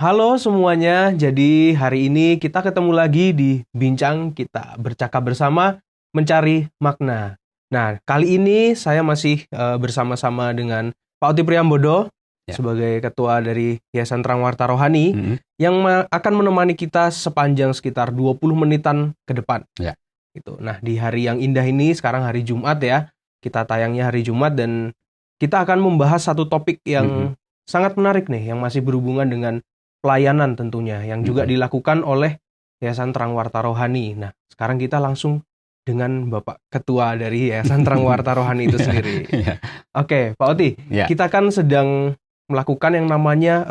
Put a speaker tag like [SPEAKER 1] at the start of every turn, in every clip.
[SPEAKER 1] Halo semuanya, jadi hari ini kita ketemu lagi di Bincang Kita Bercakap Bersama Mencari Makna. Nah, kali ini saya masih bersama-sama dengan Pak Oti Priambodo
[SPEAKER 2] Ya.
[SPEAKER 1] sebagai ketua dari Yayasan Terang Warta Rohani yang akan menemani kita sepanjang sekitar 20 menitan ke depan.
[SPEAKER 2] Ya.
[SPEAKER 1] Gitu. Nah, di hari yang indah ini, sekarang hari Jumat ya, kita tayangnya hari Jumat dan kita akan membahas satu topik yang sangat menarik nih, yang masih berhubungan dengan pelayanan tentunya, yang juga dilakukan oleh Yayasan Terang Warta Rohani. Nah, sekarang kita langsung dengan Bapak Ketua dari Yayasan Terang Warta Rohani itu sendiri. Oke, Pak Oti, kita kan sedang melakukan yang namanya,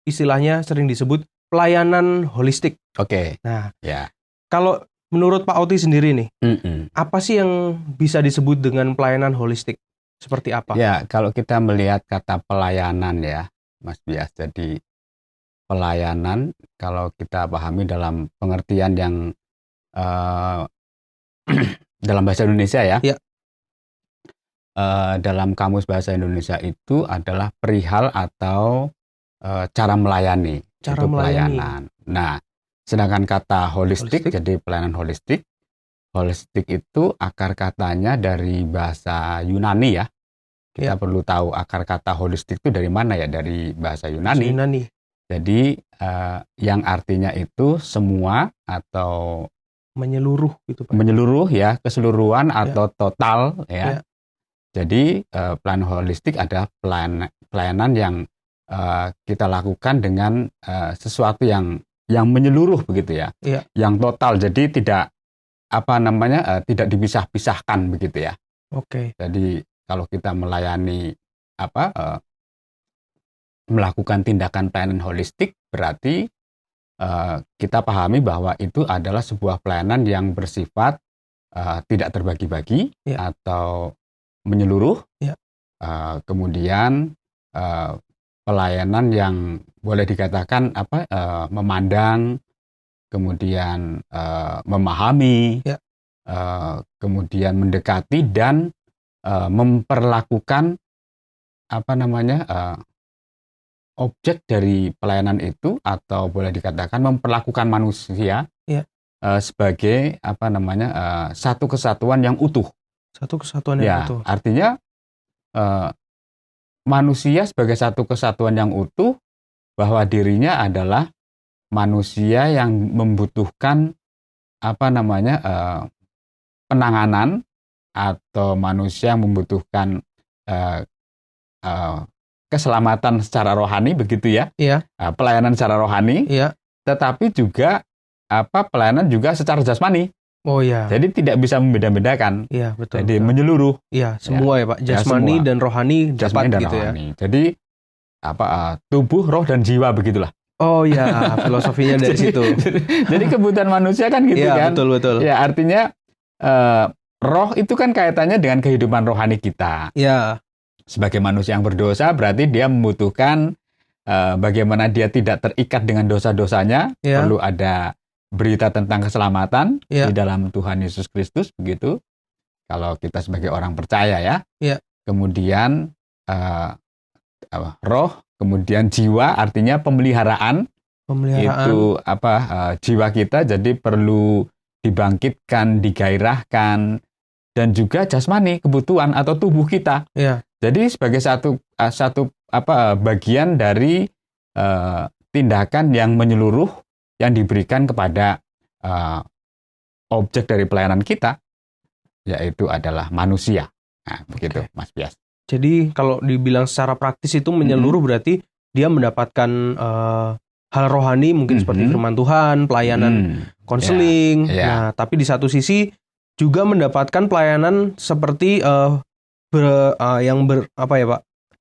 [SPEAKER 1] istilahnya sering disebut pelayanan holistik.
[SPEAKER 2] Oke.
[SPEAKER 1] Nah, kalau menurut Pak Oti sendiri nih, apa sih yang bisa disebut dengan pelayanan holistik? Seperti apa?
[SPEAKER 2] Ya, kalau kita melihat kata pelayanan ya, Mas Bias, jadi pelayanan kalau kita pahami dalam pengertian yang dalam bahasa Indonesia ya. Dalam kamus bahasa Indonesia itu adalah perihal atau cara melayani.
[SPEAKER 1] Cara
[SPEAKER 2] itu
[SPEAKER 1] melayani.
[SPEAKER 2] Pelayanan. Nah, sedangkan kata holistik, jadi pelayanan holistik. Holistik itu akar katanya dari bahasa Yunani ya. Kita perlu tahu akar kata holistik itu dari mana ya, dari bahasa Yunani. Jadi yang artinya itu semua atau
[SPEAKER 1] menyeluruh gitu Pak.
[SPEAKER 2] Menyeluruh ya, keseluruhan atau total ya. Jadi pelayanan holistik adalah pelayanan yang kita lakukan dengan sesuatu yang menyeluruh begitu ya. Yang total. Jadi tidak tidak dipisah-pisahkan begitu ya.
[SPEAKER 1] Oke.
[SPEAKER 2] Jadi kalau kita melayani melakukan tindakan pelayanan holistik, berarti kita pahami bahwa itu adalah sebuah pelayanan yang bersifat tidak terbagi-bagi atau menyeluruh. Kemudian pelayanan yang boleh dikatakan memandang, kemudian memahami, kemudian mendekati dan memperlakukan objek dari pelayanan itu, atau boleh dikatakan memperlakukan manusia sebagai satu kesatuan yang utuh.
[SPEAKER 1] Satu kesatuan yang utuh.
[SPEAKER 2] Artinya manusia sebagai satu kesatuan yang utuh, bahwa dirinya adalah manusia yang membutuhkan penanganan, atau manusia yang membutuhkan keselamatan secara rohani begitu ya. Pelayanan secara rohani. Tetapi juga pelayanan juga secara jasmani. Jadi tidak bisa membeda-bedakan.
[SPEAKER 1] Betul.
[SPEAKER 2] Jadi menyeluruh.
[SPEAKER 1] Semua ya Pak. Jasmani dan rohani dapat gitu
[SPEAKER 2] rohani. Jadi tubuh, roh dan jiwa begitulah.
[SPEAKER 1] Oh ya, filosofinya dari situ.
[SPEAKER 2] Jadi kebutuhan manusia kan gitu kan.
[SPEAKER 1] Betul.
[SPEAKER 2] Ya, artinya roh itu kan kaitannya dengan kehidupan rohani kita. Sebagai manusia yang berdosa, berarti dia membutuhkan bagaimana dia tidak terikat dengan dosa-dosanya. Perlu ada berita tentang keselamatan di dalam Tuhan Yesus Kristus begitu. Kalau kita sebagai orang percaya ya. Kemudian roh, kemudian jiwa, artinya pemeliharaan. Itu jiwa kita jadi perlu dibangkitkan, digairahkan, dan juga jasmani, kebutuhan atau tubuh kita. Jadi sebagai satu bagian dari tindakan yang menyeluruh yang diberikan kepada objek dari pelayanan kita, yaitu adalah manusia. Nah, begitu Mas Bias.
[SPEAKER 1] Jadi kalau dibilang secara praktis itu menyeluruh, berarti dia mendapatkan hal rohani mungkin seperti firman Tuhan, pelayanan konseling. Nah, tapi di satu sisi juga mendapatkan pelayanan seperti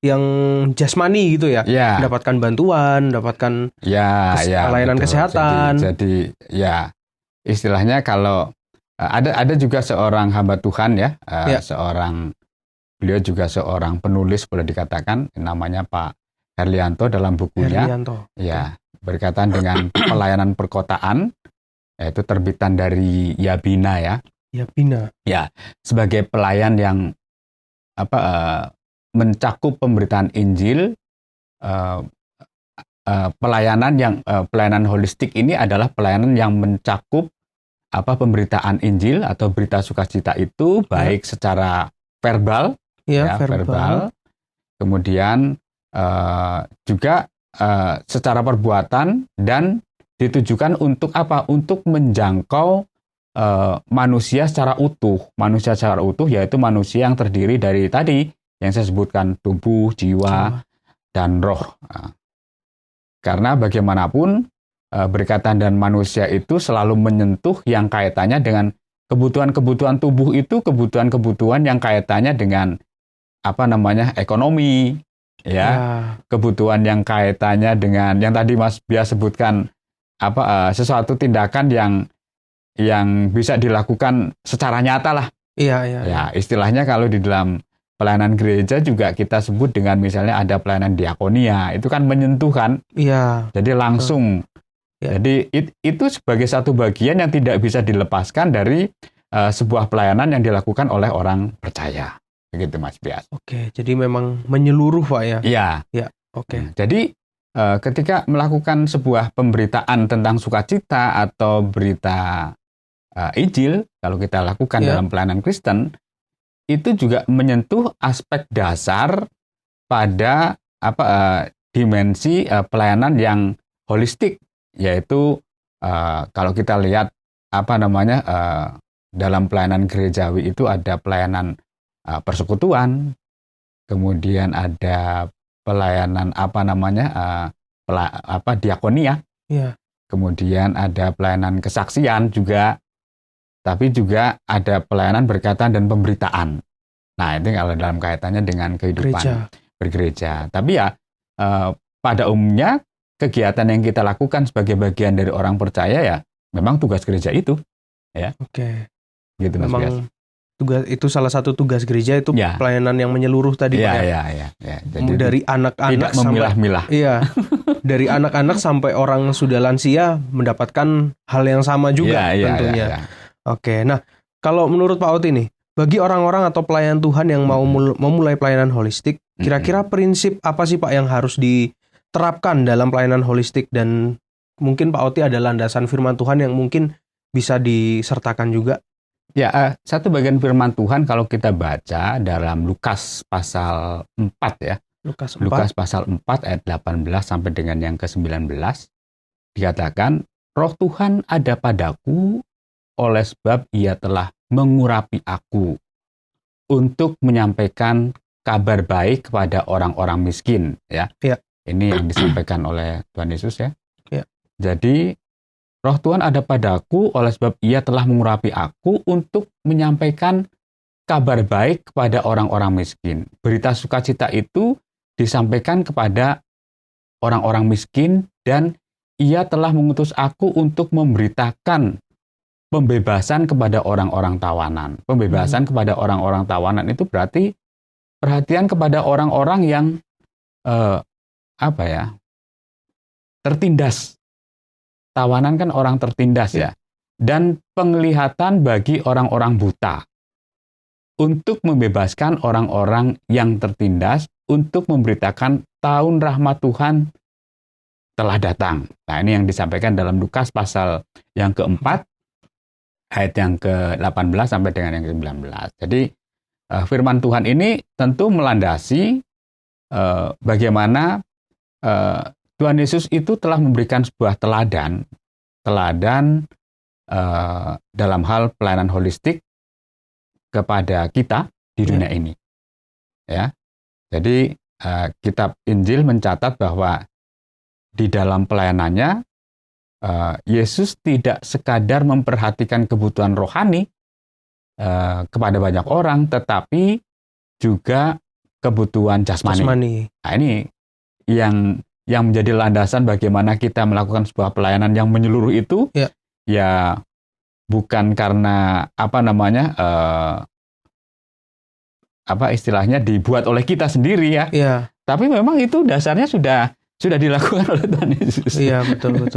[SPEAKER 1] yang jasmani gitu ya. Mendapatkan bantuan, mendapatkan pelayanan kesehatan.
[SPEAKER 2] Jadi istilahnya kalau ada juga seorang hamba Tuhan ya, beliau juga seorang penulis boleh dikatakan, namanya Pak Herlianto, dalam bukunya berkaitan dengan pelayanan perkotaan, yaitu terbitan dari Yabina ya. Sebagai pelayan yang mencakup pemberitaan Injil pelayanan holistik ini adalah pelayanan yang mencakup pemberitaan Injil atau berita sukacita itu baik secara verbal, verbal, kemudian juga secara perbuatan, dan ditujukan untuk apa? Untuk menjangkau manusia secara utuh. Manusia secara utuh yaitu manusia yang terdiri dari tadi yang saya sebutkan, tubuh, jiwa, dan roh. Karena bagaimanapun berkaitan dan manusia itu selalu menyentuh yang kaitannya dengan kebutuhan-kebutuhan tubuh itu, kebutuhan-kebutuhan yang kaitannya dengan ekonomi, kebutuhan yang kaitannya dengan yang tadi Mas Bia sebutkan, sesuatu tindakan yang bisa dilakukan secara nyata lah. Ya, istilahnya kalau di dalam pelayanan gereja juga kita sebut dengan misalnya ada pelayanan diakonia, itu kan menyentuh kan. Jadi langsung. Jadi itu sebagai satu bagian yang tidak bisa dilepaskan dari sebuah pelayanan yang dilakukan oleh orang percaya. Begitu Mas Bias.
[SPEAKER 1] Oke, jadi memang menyeluruh Pak ya?
[SPEAKER 2] Iya. Oke. Jadi ketika melakukan sebuah pemberitaan tentang sukacita atau berita Injil, kalau kita lakukan dalam pelayanan Kristen, itu juga menyentuh aspek dasar pada dimensi pelayanan yang holistik, yaitu kalau kita lihat dalam pelayanan gerejawi itu ada pelayanan persekutuan, kemudian ada pelayanan diakonia, kemudian ada pelayanan kesaksian juga. Tapi juga ada pelayanan berkaitan dan pemberitaan. Nah, itu kalau dalam kaitannya dengan kehidupan bergereja. Tapi pada umumnya kegiatan yang kita lakukan sebagai bagian dari orang percaya ya memang tugas gereja itu. Ya.
[SPEAKER 1] Oke.
[SPEAKER 2] Gitu Mas Bias.
[SPEAKER 1] Tugas itu salah satu tugas gereja itu pelayanan yang menyeluruh tadi Pak ya.
[SPEAKER 2] Jadi
[SPEAKER 1] dari anak-anak
[SPEAKER 2] tidak memilah-milah.
[SPEAKER 1] Dari anak-anak sampai orang sudah lansia mendapatkan hal yang sama juga tentunya. Oke, nah kalau menurut Pak Oti nih, bagi orang-orang atau pelayan Tuhan yang mau memulai pelayanan holistik, kira-kira prinsip apa sih Pak yang harus diterapkan dalam pelayanan holistik, dan mungkin Pak Oti ada landasan firman Tuhan yang mungkin bisa disertakan juga?
[SPEAKER 2] Ya, satu bagian firman Tuhan kalau kita baca dalam Lukas pasal 4 ya. Lukas pasal 4 ayat 18 sampai dengan yang ke-19 dikatakan, Roh Tuhan ada padaku, oleh sebab ia telah mengurapi aku untuk menyampaikan kabar baik kepada orang-orang miskin. Ini yang disampaikan oleh Tuhan Yesus ya. Jadi Roh Tuhan ada padaku oleh sebab ia telah mengurapi aku untuk menyampaikan kabar baik kepada orang-orang miskin. Berita sukacita itu disampaikan kepada orang-orang miskin, dan ia telah mengutus aku untuk memberitakan pembebasan kepada orang-orang tawanan. Pembebasan kepada orang-orang tawanan itu berarti perhatian kepada orang-orang yang tertindas. Tawanan kan orang tertindas ya. Dan penglihatan bagi orang-orang buta. Untuk membebaskan orang-orang yang tertindas, untuk memberitakan tahun rahmat Tuhan telah datang. Nah, ini yang disampaikan dalam Lukas pasal yang keempat, ayat yang ke-18 sampai dengan yang ke-19. Jadi firman Tuhan ini tentu melandasi bagaimana Tuhan Yesus itu telah memberikan sebuah teladan dalam hal pelayanan holistik kepada kita di dunia ini. Ya. Jadi kitab Injil mencatat bahwa di dalam pelayanannya Yesus tidak sekadar memperhatikan kebutuhan rohani kepada banyak orang, tetapi juga kebutuhan jasmani. Nah, ini yang menjadi landasan bagaimana kita melakukan sebuah pelayanan yang menyeluruh itu. Ya bukan karena istilahnya dibuat oleh kita sendiri ya. Tapi memang itu dasarnya sudah dilakukan oleh Tuhan Yesus.
[SPEAKER 1] Iya, betul.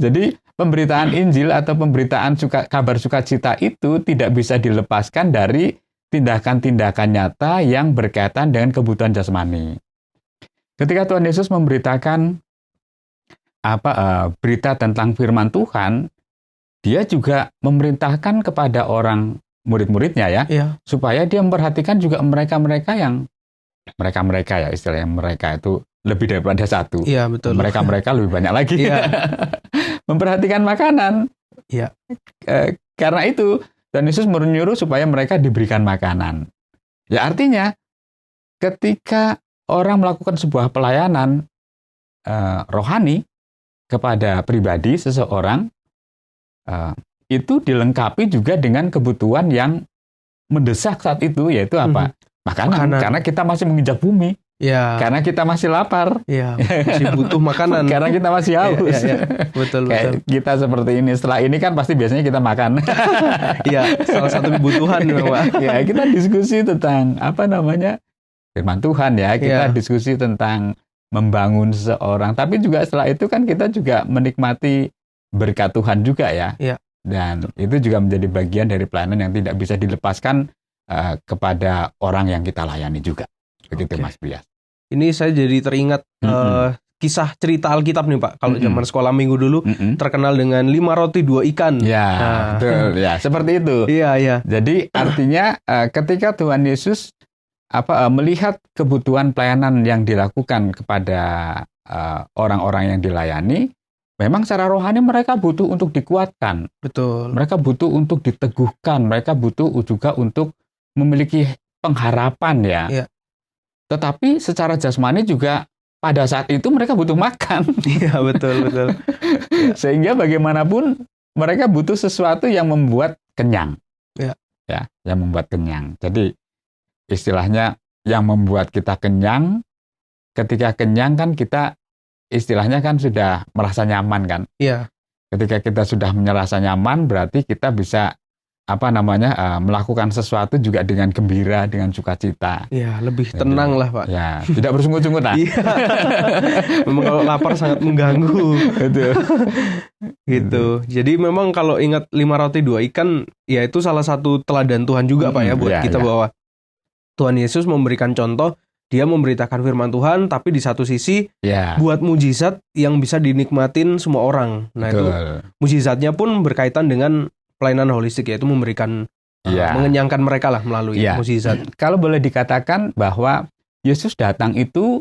[SPEAKER 2] Jadi pemberitaan Injil atau pemberitaan kabar sukacita itu tidak bisa dilepaskan dari tindakan-tindakan nyata yang berkaitan dengan kebutuhan jasmani. Ketika Tuhan Yesus memberitakan berita tentang firman Tuhan, dia juga memerintahkan kepada orang murid-muridnya ya, supaya dia memperhatikan juga mereka-mereka ya, istilahnya mereka itu lebih daripada satu.
[SPEAKER 1] Iya, betul.
[SPEAKER 2] Mereka lebih banyak lagi.
[SPEAKER 1] Iya.
[SPEAKER 2] Memperhatikan makanan.
[SPEAKER 1] Iya.
[SPEAKER 2] Karena itu Tuhan Yesus menyuruh supaya mereka diberikan makanan. Ya, artinya ketika orang melakukan sebuah pelayanan rohani kepada pribadi seseorang, itu dilengkapi juga dengan kebutuhan yang mendesak saat itu, yaitu apa? Makanan. Karena kita masih menginjak bumi.
[SPEAKER 1] Ya.
[SPEAKER 2] Karena kita masih lapar.
[SPEAKER 1] Ya, masih butuh makanan.
[SPEAKER 2] Karena kita masih haus.
[SPEAKER 1] Ya. Betul.
[SPEAKER 2] Kita seperti ini. Setelah ini kan pasti biasanya kita makan.
[SPEAKER 1] Iya, salah satu kebutuhan, Pak.
[SPEAKER 2] Ya, kita diskusi tentang firman Tuhan ya. Kita diskusi tentang membangun seseorang. Tapi juga setelah itu kan kita juga menikmati berkat Tuhan juga ya.
[SPEAKER 1] Iya.
[SPEAKER 2] Dan itu juga menjadi bagian dari pelayanan yang tidak bisa dilepaskan kepada orang yang kita layani juga. Begitu Mas Bias.
[SPEAKER 1] Ini saya jadi teringat kisah cerita Alkitab nih Pak. Kalau zaman sekolah minggu dulu terkenal dengan 5 roti 2 ikan.
[SPEAKER 2] Ya, betul. Ya, seperti itu.
[SPEAKER 1] Iya.
[SPEAKER 2] Jadi artinya ketika Tuhan Yesus melihat kebutuhan pelayanan yang dilakukan kepada orang-orang yang dilayani, memang secara rohani mereka butuh untuk dikuatkan.
[SPEAKER 1] Betul.
[SPEAKER 2] Mereka butuh untuk diteguhkan. Mereka butuh juga untuk memiliki pengharapan ya.
[SPEAKER 1] Iya.
[SPEAKER 2] Tetapi secara jasmani juga pada saat itu mereka butuh makan.
[SPEAKER 1] Iya, betul.
[SPEAKER 2] Sehingga bagaimanapun mereka butuh sesuatu yang membuat kenyang.
[SPEAKER 1] Ya,
[SPEAKER 2] yang membuat kenyang. Jadi istilahnya yang membuat kita kenyang, ketika kenyang kan kita istilahnya kan sudah merasa nyaman kan.
[SPEAKER 1] Iya.
[SPEAKER 2] Ketika kita sudah merasa nyaman berarti kita bisa melakukan sesuatu juga dengan gembira, dengan sukacita.
[SPEAKER 1] Iya, lebih tenang lah Pak.
[SPEAKER 2] Ya, tidak bersungut-sungut lah.
[SPEAKER 1] Iya. Memang kalau lapar sangat mengganggu.
[SPEAKER 2] Betul.
[SPEAKER 1] Gitu. Jadi memang kalau ingat 5 roti 2 ikan, ya itu salah satu teladan Tuhan juga Pak ya buat kita bahwa Tuhan Yesus memberikan contoh, dia memberitakan firman Tuhan, tapi di satu sisi buat mujizat yang bisa dinikmatin semua orang. Nah itu mujizatnya pun berkaitan dengan pelayanan holistik, yaitu memberikan mengenyangkan mereka lah melalui mukjizat.
[SPEAKER 2] Kalau boleh dikatakan bahwa Yesus datang itu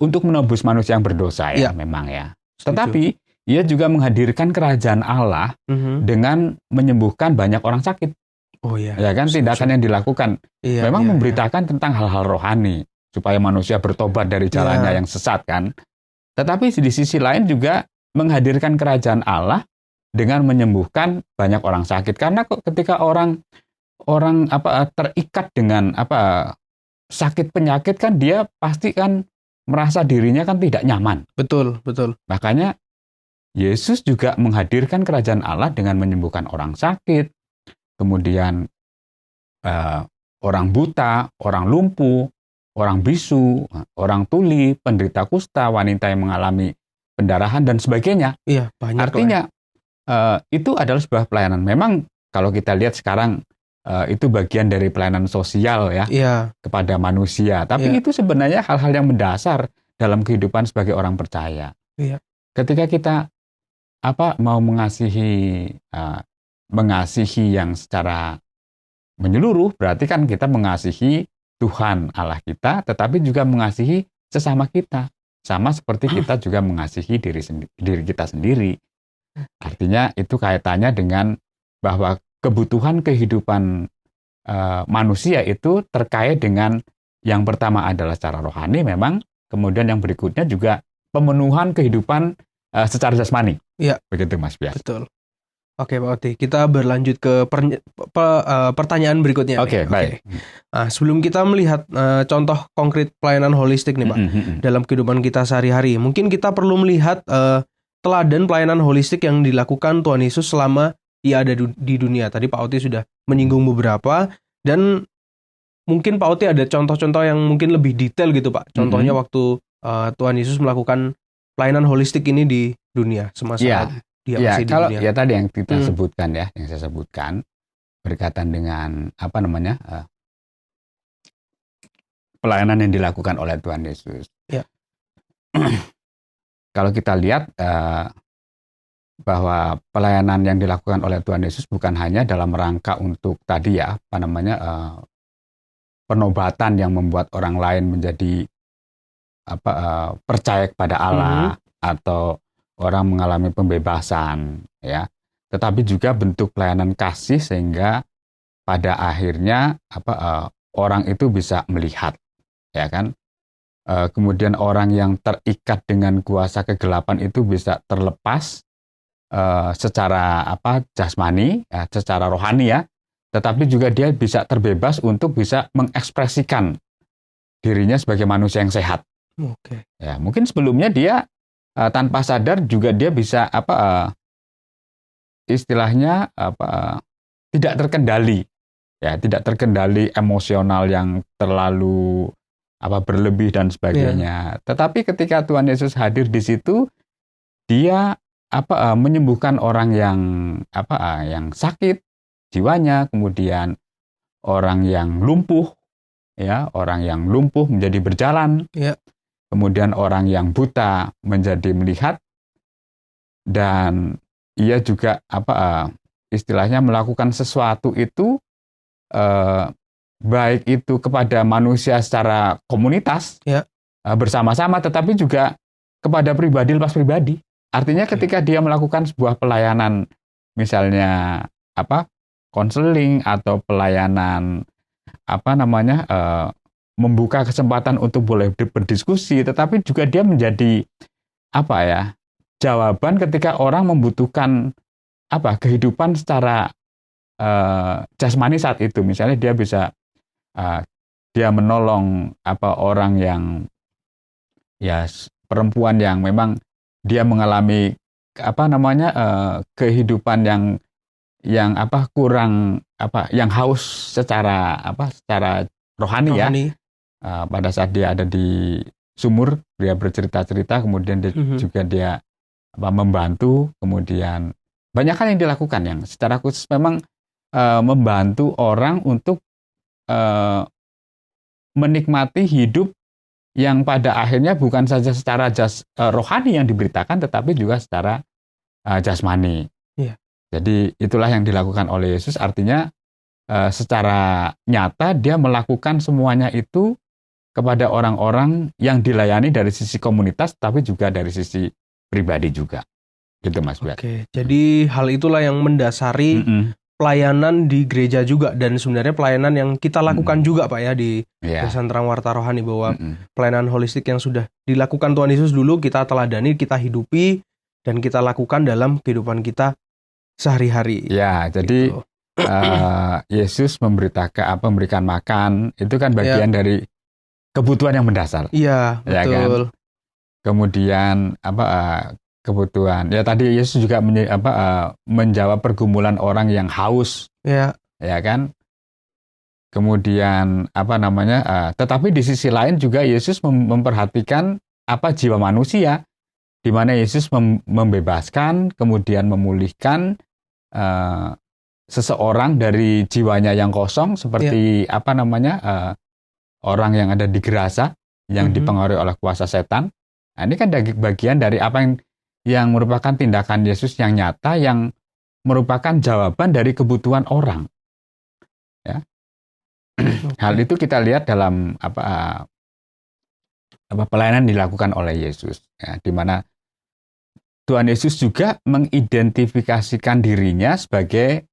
[SPEAKER 2] untuk menebus manusia yang berdosa ya, memang ya. Tetapi ia juga menghadirkan kerajaan Allah dengan menyembuhkan banyak orang sakit.
[SPEAKER 1] Oh iya.
[SPEAKER 2] Ya kan, tindakan yang dilakukan memang memberitakan tentang hal-hal rohani supaya manusia bertobat dari jalannya yang sesat kan. Tetapi di sisi lain juga menghadirkan kerajaan Allah dengan menyembuhkan banyak orang sakit. Karena ketika orang terikat dengan sakit penyakit kan dia pasti kan merasa dirinya kan tidak nyaman.
[SPEAKER 1] Betul.
[SPEAKER 2] Makanya Yesus juga menghadirkan kerajaan Allah dengan menyembuhkan orang sakit, kemudian orang buta, orang lumpuh, orang bisu, orang tuli, penderita kusta, wanita yang mengalami pendarahan dan sebagainya.
[SPEAKER 1] Iya, banyak.
[SPEAKER 2] Artinya itu adalah sebuah pelayanan. Memang kalau kita lihat sekarang itu bagian dari pelayanan sosial ya kepada manusia. Tapi itu sebenarnya hal-hal yang mendasar dalam kehidupan sebagai orang percaya.
[SPEAKER 1] Iya.
[SPEAKER 2] Ketika kita mau mengasihi yang secara menyeluruh, berarti kan kita mengasihi Tuhan Allah kita, tetapi juga mengasihi sesama kita. Sama seperti kita juga mengasihi diri kita sendiri. Artinya itu kaitannya dengan bahwa kebutuhan kehidupan manusia itu terkait dengan yang pertama adalah secara rohani memang, kemudian yang berikutnya juga pemenuhan kehidupan secara jasmani.
[SPEAKER 1] Iya.
[SPEAKER 2] Begitu Mas Bias.
[SPEAKER 1] Betul. Oke Pak Oti, kita berlanjut ke pertanyaan berikutnya.
[SPEAKER 2] Oke, baik.
[SPEAKER 1] Nah, sebelum kita melihat contoh konkret pelayanan holistik nih Pak, dalam kehidupan kita sehari-hari, mungkin kita perlu melihat teladan pelayanan holistik yang dilakukan Tuhan Yesus selama ia ada di dunia. Tadi Pak Oti sudah menyinggung beberapa, dan mungkin Pak Oti ada contoh-contoh yang mungkin lebih detail gitu Pak. Contohnya waktu Tuhan Yesus melakukan pelayanan holistik ini di dunia semasa dia masih di dunia. Ya
[SPEAKER 2] tadi yang kita sebutkan ya, yang saya sebutkan berkaitan dengan pelayanan yang dilakukan oleh Tuhan Yesus. kalau kita lihat bahwa pelayanan yang dilakukan oleh Tuhan Yesus bukan hanya dalam rangka untuk tadi ya, penobatan yang membuat orang lain menjadi percaya kepada Allah atau orang mengalami pembebasan ya, tetapi juga bentuk pelayanan kasih sehingga pada akhirnya orang itu bisa melihat ya kan. Kemudian orang yang terikat dengan kuasa kegelapan itu bisa terlepas secara jasmani, secara rohani ya, tetapi juga dia bisa terbebas untuk bisa mengekspresikan dirinya sebagai manusia yang sehat.
[SPEAKER 1] Oke.
[SPEAKER 2] Ya, mungkin sebelumnya dia tanpa sadar juga dia bisa istilahnya tidak terkendali, ya, tidak terkendali emosional yang terlalu berlebih dan sebagainya. Tetapi ketika Tuhan Yesus hadir di situ, dia menyembuhkan orang yang yang sakit jiwanya, kemudian orang yang lumpuh, ya, orang yang lumpuh menjadi berjalan,
[SPEAKER 1] ya.
[SPEAKER 2] Kemudian orang yang buta menjadi melihat, dan ia juga istilahnya melakukan sesuatu itu baik itu kepada manusia secara komunitas bersama-sama, tetapi juga kepada pribadi lepas pribadi. Artinya ketika dia melakukan sebuah pelayanan, misalnya konseling atau pelayanan membuka kesempatan untuk boleh berdiskusi, tetapi juga dia menjadi jawaban ketika orang membutuhkan kehidupan secara jasmani saat itu. Misalnya dia bisa dia menolong orang yang perempuan yang memang dia mengalami kehidupan yang kurang yang haus secara rohani ya. Pada saat dia ada di sumur, dia bercerita-cerita, kemudian dia membantu, kemudian banyak hal yang dilakukan yang secara khusus memang membantu orang untuk menikmati hidup yang pada akhirnya bukan saja secara rohani yang diberitakan, tetapi juga secara jasmani.
[SPEAKER 1] Iya.
[SPEAKER 2] Jadi itulah yang dilakukan oleh Yesus, artinya secara nyata dia melakukan semuanya itu kepada orang-orang yang dilayani dari sisi komunitas, tapi juga dari sisi pribadi juga. Gitu Mas Biat.
[SPEAKER 1] Oke, jadi hal itulah yang mendasari pelayanan di gereja juga, dan sebenarnya pelayanan yang kita lakukan juga Pak ya di Yayasan Terang Warta Rohani, bahwa pelayanan holistik yang sudah dilakukan Tuhan Yesus dulu kita teladani, kita hidupi, dan kita lakukan dalam kehidupan kita sehari-hari.
[SPEAKER 2] Ya, jadi gitu. Yesus memberikan makan, itu kan bagian dari kebutuhan yang mendasar.
[SPEAKER 1] Iya, betul.
[SPEAKER 2] Kan? Kemudian kebutuhan. Ya tadi Yesus juga menjawab pergumulan orang yang haus. Ya kan? Kemudian tetapi di sisi lain juga Yesus memperhatikan jiwa manusia, di mana Yesus membebaskan, kemudian memulihkan seseorang dari jiwanya yang kosong, seperti orang yang ada di Gerasa yang dipengaruhi oleh kuasa setan. Nah, ini kan bagian dari apa yang merupakan tindakan Yesus yang nyata, yang merupakan jawaban dari kebutuhan orang. Ya. Hal itu kita lihat dalam pelayanan dilakukan oleh Yesus, ya, di mana Tuhan Yesus juga mengidentifikasikan dirinya sebagai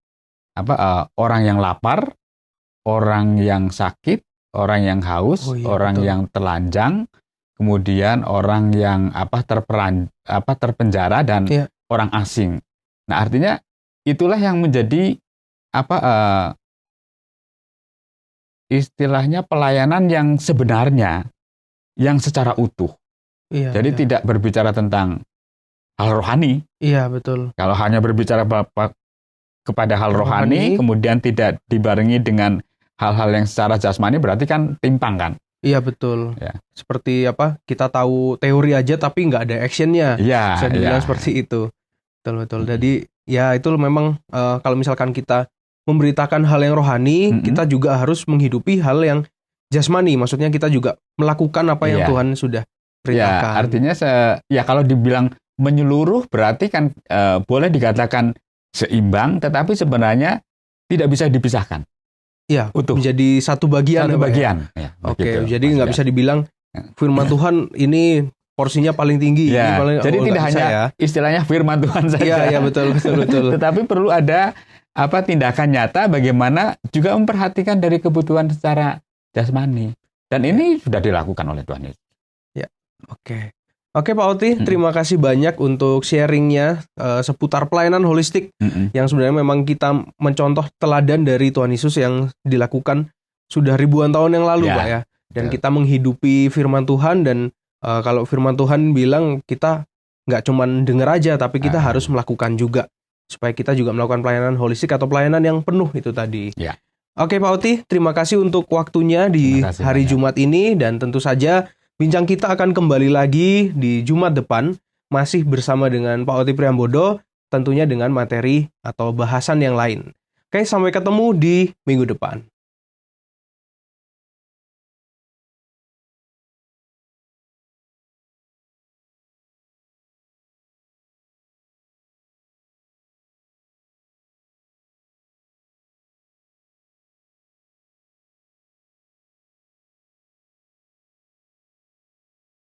[SPEAKER 2] orang yang lapar, orang yang sakit, orang yang haus, orang betul. Yang telanjang, kemudian orang yang terpenjara dan orang asing. Nah, artinya itulah yang menjadi istilahnya pelayanan yang sebenarnya, yang secara utuh. Jadi tidak berbicara tentang hal rohani.
[SPEAKER 1] Iya, betul.
[SPEAKER 2] Kalau hanya berbicara kepada hal rohani, kemudian tidak dibarengi dengan hal-hal yang secara jasmani, berarti kan timpang kan?
[SPEAKER 1] Iya, betul. Ya. Seperti kita tahu teori aja tapi nggak ada actionnya.
[SPEAKER 2] Iya.
[SPEAKER 1] Bisa dibilang seperti itu. Betul. Jadi ya itu memang kalau misalkan kita memberitakan hal yang rohani, kita juga harus menghidupi hal yang jasmani. Maksudnya kita juga melakukan apa yang Tuhan sudah perintahkan.
[SPEAKER 2] Ya, artinya ya kalau dibilang menyeluruh berarti kan boleh dikatakan seimbang, tetapi sebenarnya tidak bisa dipisahkan.
[SPEAKER 1] Ya, menjadi satu bagian.
[SPEAKER 2] Satu bagian. Ya,
[SPEAKER 1] Oke, jadi nggak bisa dibilang firman Tuhan ini porsinya paling tinggi.
[SPEAKER 2] Ya,
[SPEAKER 1] paling,
[SPEAKER 2] jadi tidak hanya istilahnya firman Tuhan saja.
[SPEAKER 1] Iya, betul.
[SPEAKER 2] Tetapi perlu ada tindakan nyata bagaimana juga memperhatikan dari kebutuhan secara jasmani. Dan ini sudah dilakukan oleh Tuhan Yesus.
[SPEAKER 1] Ya, Oke Pak Oti, terima kasih banyak untuk sharingnya seputar pelayanan holistik yang sebenarnya memang kita mencontoh teladan dari Tuhan Yesus yang dilakukan sudah ribuan tahun yang lalu, Pak ya. Dan kita menghidupi firman Tuhan dan kalau firman Tuhan bilang kita nggak cuma dengar aja, tapi kita harus melakukan juga supaya kita juga melakukan pelayanan holistik atau pelayanan yang penuh itu tadi.
[SPEAKER 2] Ya.
[SPEAKER 1] Oke Pak Oti, terima kasih untuk waktunya di hari Jumat ini dan tentu saja bincang kita akan kembali lagi di Jumat depan, masih bersama dengan Pak Oti Priambodo, tentunya dengan materi atau bahasan yang lain. Oke, sampai ketemu di minggu depan.